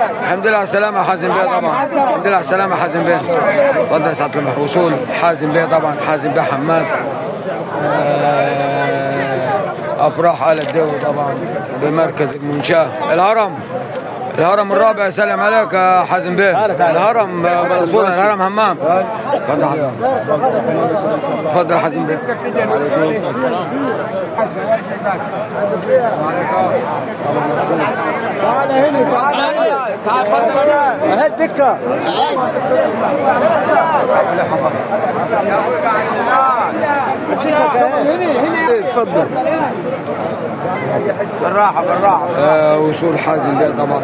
الحمد لله على السلامة حازم بيه طبعا. الحمد لله على السلامة حازم بيه. تفضل سعادة المحوصول حازم بيه طبعا. حازم بيه حماد أفراح آل الدو طبعا بمركز المنشاة الهرم. الهرم الرابع. يسلم عليك يا حازم بيه. الهرم بلصورة. الهرم همام. تفضل تفضل حازم بيه. تعال هنا تعال اتفضل. انا هات دكه. اتفضل. بالراحه بالراحه. وصول حازم بيه طبعا.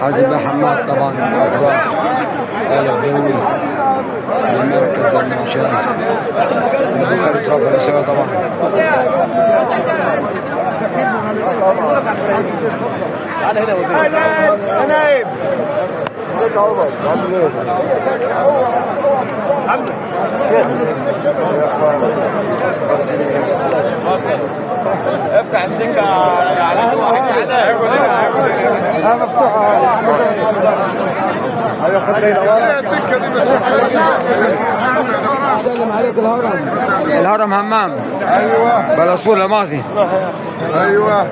حازم بيه حماد طبعا. أفراح آل الدو بمركز المنشاة. خارج رابع الأسرة طبعا. تعال هنا وزير. انا نايم. افتح السكه على قهوه. مفتوحه. ايوه خد سلم عليك الهرم. الهرم همام. ايوه بلصور لماضي. ايوه